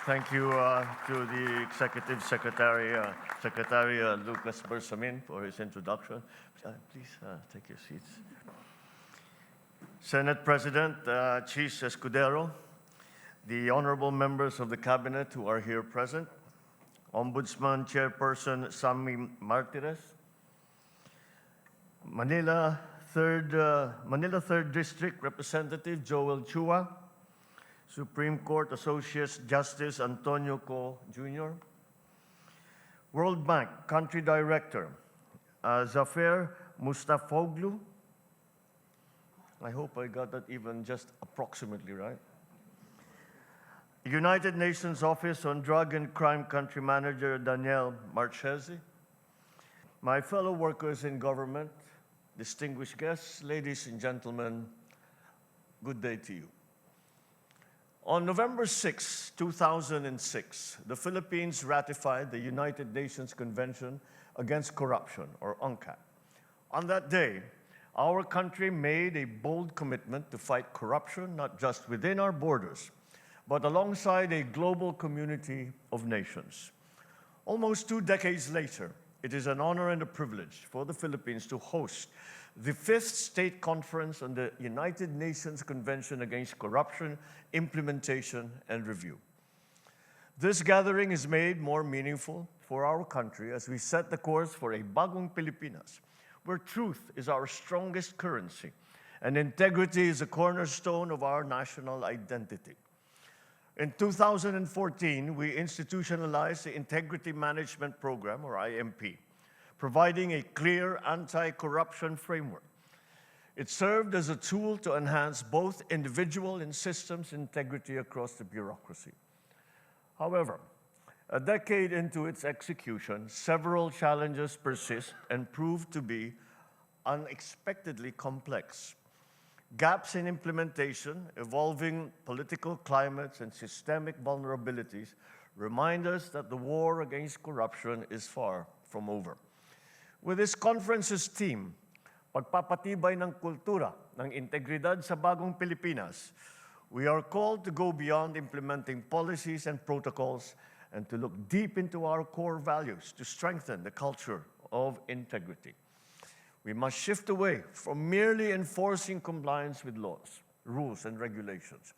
Thank you to the Executive Secretary, Lucas Bersamin, for his introduction. Please take your seats. Senate President Chis Escudero, the honorable members of the Cabinet who are here present, Ombudsman Chairperson Sammy Martires, Manila 3rd District Representative Joel Chua, Supreme Court Associate Justice Antonio Co. Jr., World Bank Country Director Zafer Mustafoglu. I hope I got that even just approximately right. United Nations Office on Drug and Crime Country Manager Danielle Marchesi, my fellow workers in government, distinguished guests, ladies and gentlemen, good day to you. On November 6, 2006, the Philippines ratified the United Nations Convention Against Corruption, or UNCAC. On that day, our country made a bold commitment to fight corruption, not just within our borders, but alongside a global community of nations. Almost 2 decades later, it is an honor and a privilege for the Philippines to host the 5th State Conference on the United Nations Convention Against Corruption, Implementation, and Review. This gathering is made more meaningful for our country as we set the course for a Bagong Pilipinas, where truth is our strongest currency and integrity is a cornerstone of our national identity. In 2014, we institutionalized the Integrity Management Program, or IMP, providing a clear anti-corruption framework. It served as a tool to enhance both individual and systems integrity across the bureaucracy. However, a decade into its execution, several challenges persist and prove to be unexpectedly complex. Gaps in implementation, evolving political climates, and systemic vulnerabilities remind us that the war against corruption is far from over. With this conference's theme, Pagpapatibay ng Kultura, ng Integridad sa Bagong Pilipinas, we are called to go beyond implementing policies and protocols and to look deep into our core values to strengthen the culture of integrity. We must shift away from merely enforcing compliance with laws, rules, and regulations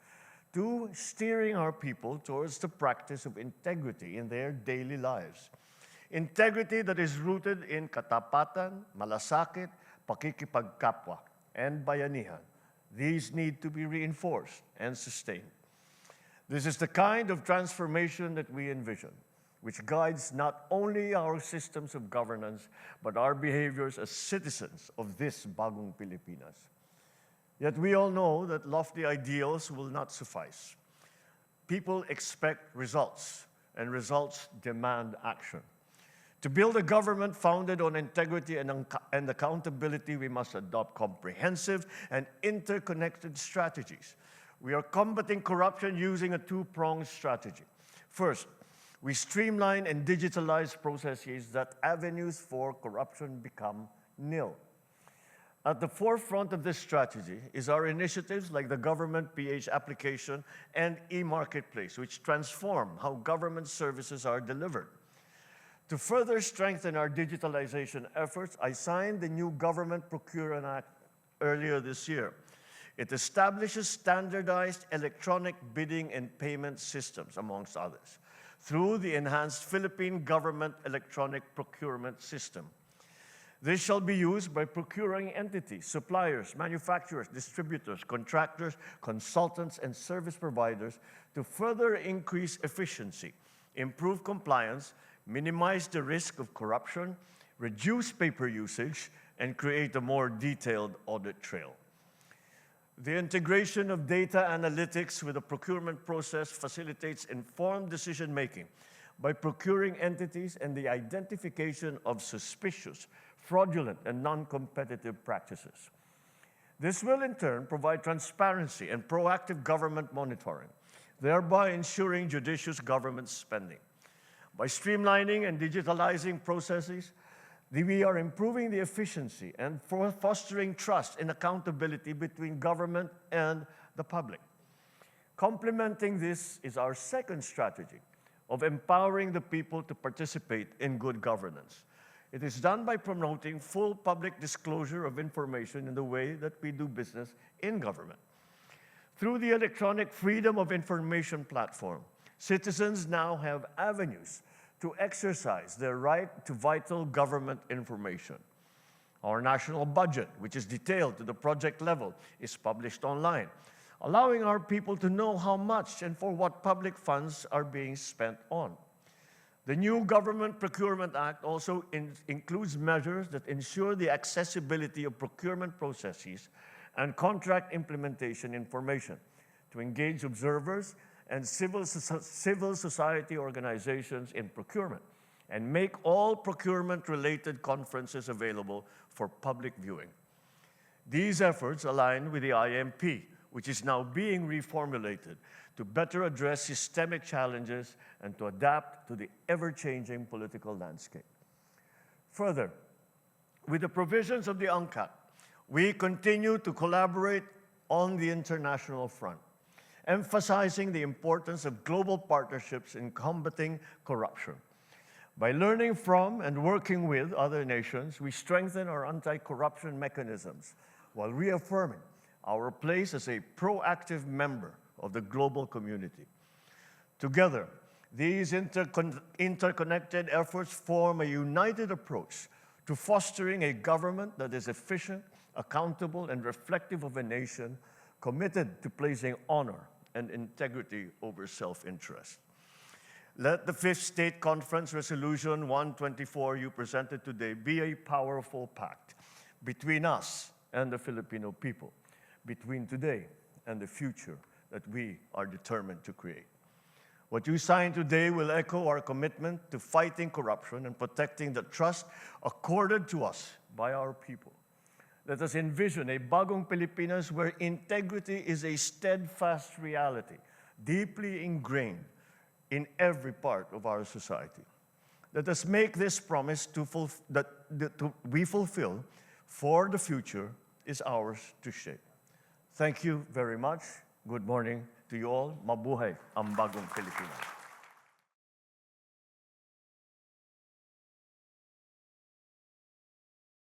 to steering our people towards the practice of integrity in their daily lives. Integrity that is rooted in katapatan, malasakit, pakikipag-kapwa, and bayanihan. These need to be reinforced and sustained. This is the kind of transformation that we envision, which guides not only our systems of governance, but our behaviors as citizens of this Bagong Pilipinas. Yet we all know that lofty ideals will not suffice. People expect results, and results demand action. To build a government founded on integrity and accountability, we must adopt comprehensive and interconnected strategies. We are combating corruption using a two-pronged strategy. First, we streamline and digitalize processes that avenues for corruption become nil. At the forefront of this strategy is our initiatives like the Government PH application and e-marketplace, which transform how government services are delivered. To further strengthen our digitalization efforts, I signed the new Government Procurement Act earlier this year. It establishes standardized electronic bidding and payment systems, amongst others, through the enhanced Philippine Government Electronic Procurement System. This shall be used by procuring entities, suppliers, manufacturers, distributors, contractors, consultants, and service providers to further increase efficiency, improve compliance, minimize the risk of corruption, reduce paper usage, and create a more detailed audit trail. The integration of data analytics with the procurement process facilitates informed decision-making by procuring entities and the identification of suspicious, fraudulent, and non-competitive practices. This will in turn provide transparency and proactive government monitoring, thereby ensuring judicious government spending. By streamlining and digitalizing processes, we are improving the efficiency and fostering trust and accountability between government and the public. Complementing this is our second strategy of empowering the people to participate in good governance. It is done by promoting full public disclosure of information in the way that we do business in government. Through the electronic Freedom of Information platform, citizens now have avenues to exercise their right to vital government information. Our national budget, which is detailed to the project level, is published online, allowing our people to know how much and for what public funds are being spent on. The new Government Procurement Act also includes measures that ensure the accessibility of procurement processes and contract implementation information to engage observers and civil society organizations in procurement and make all procurement-related conferences available for public viewing. These efforts align with the IMP, which is now being reformulated to better address systemic challenges and to adapt to the ever-changing political landscape. Further, with the provisions of the UNCAC, we continue to collaborate on the international front, emphasizing the importance of global partnerships in combating corruption. By learning from and working with other nations, we strengthen our anti-corruption mechanisms while reaffirming our place as a proactive member of the global community. Together, these interconnected efforts form a united approach to fostering a government that is efficient, accountable, and reflective of a nation committed to placing honor and integrity over self-interest. Let the Fifth State Conference Resolution 124 you presented today be a powerful pact between us and the Filipino people, between today and the future that we are determined to create. What you sign today will echo our commitment to fighting corruption and protecting the trust accorded to us by our people. Let us envision a Bagong Pilipinas where integrity is a steadfast reality, deeply ingrained in every part of our society. Let us make this promise we fulfill, for the future is ours to shape. Thank you very much. Good morning to you all. Mabuhay ang Bagong Pilipinas.